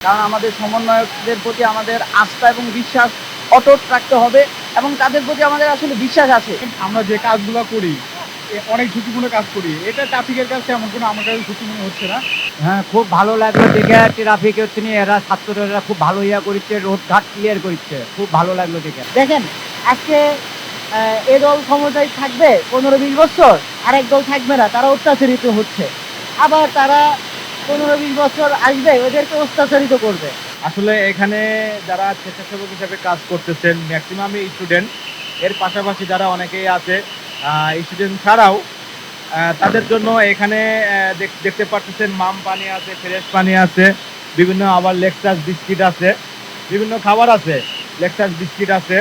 কারণ আমাদের সমন্বয়কদের প্রতি আমাদের আস্থা এবং বিশ্বাস অটুট রাখতে হবে এবং তাদের প্রতি আমাদের আসলে বিশ্বাস আছে। আমরা যে কাজগুলো করি অনেক ঝুঁকিপূর্ণ কাজ করি, এটা ট্রাফিকের কাছে এমন কোনো আমার কাছে ঝুঁকি মনে হচ্ছে না। হ্যাঁ, খুব ভালো লাগলো দেখে ট্রাফিক হচ্ছে নি এরা ছাত্ররা খুব ভালো করিচ্ছে, রোড ঘাট ক্লিয়ার করছে, খুব ভালো লাগলো দেখে। দেখেন আজকে এ দল ক্ষমতায় থাকবে 15-20 বছর, আরেক দল থাকবে না, তারা অত্যাচারিত হচ্ছে। আবার তারা 15-20 বছর আসবে, ওদেরকে অত্যাচারিত করবে। আসলে এখানে যারা স্বেচ্ছাসেবক হিসেবে কাজ করতেছেন ম্যাক্সিমামই স্টুডেন্ট, এর পাশাপাশি যারা অনেকেই আছে স্টুডেন্ট ছাড়াও তাদের জন্য এখানে দেখতে পাচ্ছেন মাম পানি আছে, ফ্রেশ পানি আছে, বিভিন্ন আবার লেকচার বিস্কিট আছে, বিভিন্ন খাবার আছে, লেকচার বিস্কিট আছে,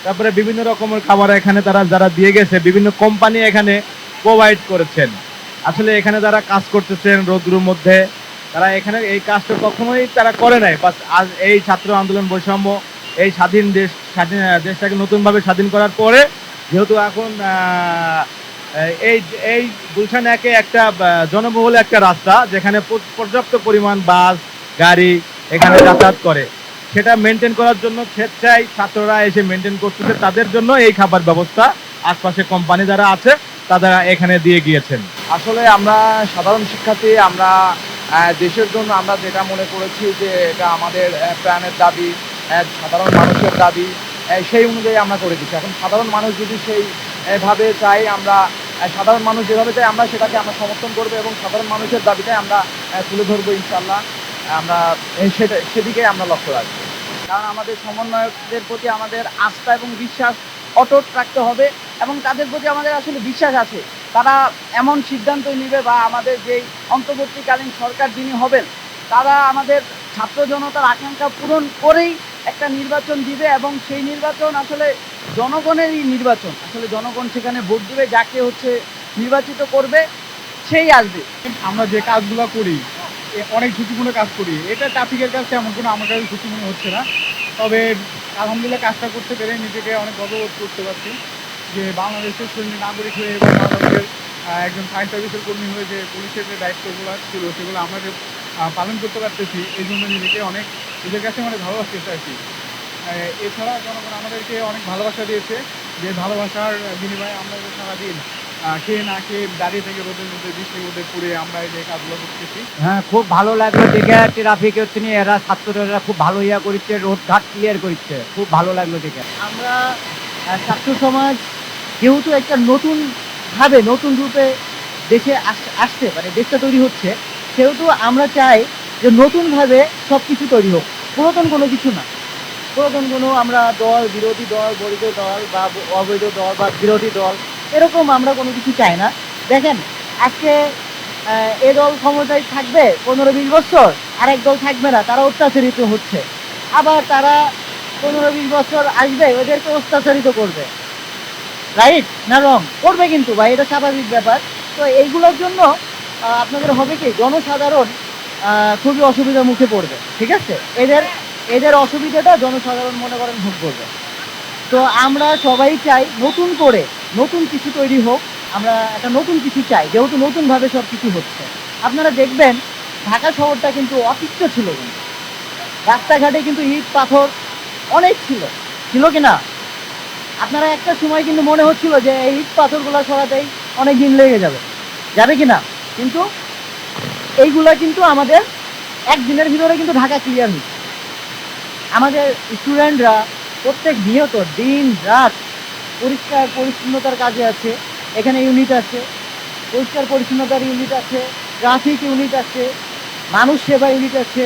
তারপরে বিভিন্ন রকমের খাবার এখানে তারা যারা দিয়ে গেছে, বিভিন্ন কোম্পানি এখানে প্রোভাইড করেছেন। আসলে এখানে যারা কাজ করতেছেন রোদ্রুর মধ্যে, তারা এখানে এই কাজটা কখনোই তারা করে নাই। বাস আজ এই ছাত্র আন্দোলন বৈষম্য, এই স্বাধীন দেশটাকে নতুনভাবে স্বাধীন করার পরে, যেহেতু এখন এই এই গুলশান একে একটা জনবহুল একটা রাস্তা, যেখানে পর্যাপ্ত পরিমাণ বাস গাড়ি এখানে যাতায়াত করে, সেটা মেনটেন করার জন্য স্বেচ্ছায় ছাত্ররা এসে মেনটেন করতেছে। তাদের জন্য এই খাবার ব্যবস্থা আশপাশে কোম্পানি যারা আছে তারা এখানে দিয়ে গিয়েছেন। আসলে আমরা সাধারণ শিক্ষার্থী, আমরা দেশের জন্য আমরা যেটা মনে করেছি যে এটা আমাদের প্রাণের দাবি, সাধারণ মানুষের দাবি, সেই অনুযায়ী আমরা করে দিচ্ছি। এখন সাধারণ মানুষ যদি সেই ভাবে চাই, আমরা সাধারণ মানুষ যেভাবে চাই আমরা সেটাকে আমরা সমর্থন করবো এবং সাধারণ মানুষের দাবিটাই আমরা তুলে ধরবো ইনশাল্লাহ। আমরা সেদিকে আমরা লক্ষ্য রাখবো। কারণ আমাদের সমন্বয়কদের প্রতি আমাদের আস্থা এবং বিশ্বাস অটুট রাখতে হবে এবং তাদের প্রতি আমাদের আসলে বিশ্বাস আছে। তারা এমন সিদ্ধান্ত নেবে বা আমাদের যেই অন্তর্বর্তীকালীন সরকার যিনি হবেন, তারা আমাদের ছাত্র জনতার আকাঙ্ক্ষা পূরণ করেই একটা নির্বাচন দিবে এবং সেই নির্বাচন আসলে জনগণেরই নির্বাচন। আসলে জনগণ সেখানে ভোট দেবে, যাকে নির্বাচিত করবে সেই আসবে। আমরা যে কাজগুলো করি অনেক ঝুঁকিপূর্ণ কাজ করি, এটা ট্রাফিকের কাছে এমন কোনো আমার কাছে ঝুঁকি মনে হচ্ছে না। তবে আলহামদুলিল্লাহ কাজটা করতে পেরে নিজেকে অনেক গর্ববোধ করতে পারছি যে বাংলাদেশের সৈনিক নাগরিক হয়ে এবং বাংলাদেশের একজন ফায়ার সার্ভিসের কর্মী হয়ে যে পুলিশের যে দায়িত্বগুলো ছিল সেগুলো আমরা যে পালন করতে পারতেছি, এই জন্য নিজেকে অনেক নিজের কাছে অনেক ভালোবাসতে আর কি। এছাড়া জনগণ আমাদেরকে অনেক ভালোবাসা দিয়েছে, যে ভালোবাসার বিনিময়ে আমরা সারাদিন খেয়ে না খেয়ে দাঁড়িয়ে থেকে রোদের মধ্যে বৃষ্টির মধ্যে পড়ে আমরা এই যে কাজগুলো করতেছি। হ্যাঁ, খুব ভালো লাগলো দেখে ট্রাফিক হচ্ছে নি এরা ছাত্ররা খুব ভালো করছে, রোড ঘাট ক্লিয়ার করছে, খুব ভালো লাগলো দেখে। আমরা ছাত্র সমাজ যেহেতু একটা নতুন ভাবে, নতুন রূপে দেশে আসছে, মানে দেশটা তৈরি হচ্ছে, সেহেতু আমরা চাই যে নতুনভাবে সব কিছু তৈরি হোক, পুরাতন কোনো কিছু না। পুরাতন কোনো আমরা দল, বিরোধী দল, বৈধ দল বা অবৈধ দল বা বিরোধী দল, এরকম আমরা কোনো কিছু চাই না। দেখেন আজকে এ দল ক্ষমতায় থাকবে 15-20 বছর, আরেক দল থাকবে না, তারা অত্যাচারিত হচ্ছে। আবার তারা 15-20 বছর আসবে, ওদেরকে অত্যাচারিত করবে। রাইট না রং? করবে কিন্তু ভাই, এটা স্বাভাবিক ব্যাপার। তো এইগুলোর জন্য আপনাদের হবে কি, জনসাধারণ খুবই অসুবিধার মুখে পড়বে। ঠিক আছে, এদের এদের অসুবিধাটা জনসাধারণ মনে করেন ভোগ করবে। তো আমরা সবাই চাই নতুন করে নতুন কিছু তৈরি হোক। আমরা একটা নতুন কিছু চাই, যেহেতু নতুনভাবে সব কিছু হচ্ছে। আপনারা দেখবেন ঢাকা শহরটা কিন্তু অতিষ্ঠ ছিল, কিন্তু রাস্তাঘাটে কিন্তু ইট পাথর অনেক ছিল, ছিল কি না? আপনারা একটা সময় কিন্তু মনে হচ্ছিল যে এই ইট পাথরগুলো সরাতেই অনেক দিন লেগে যাবে, যাবে কি না? কিন্তু এইগুলা কিন্তু আমাদের একদিনের ভিতরে কিন্তু ঢাকা ক্লিয়ার হচ্ছে। আমাদের স্টুডেন্টরা প্রত্যেক নিয়ত দিন রাত পরিষ্কার পরিচ্ছন্নতার কাজে আছে। এখানে ইউনিট আছে, পরিষ্কার পরিচ্ছন্নতার ইউনিট আছে, ট্রাফিক ইউনিট আছে, মানুষ সেবা ইউনিট আছে,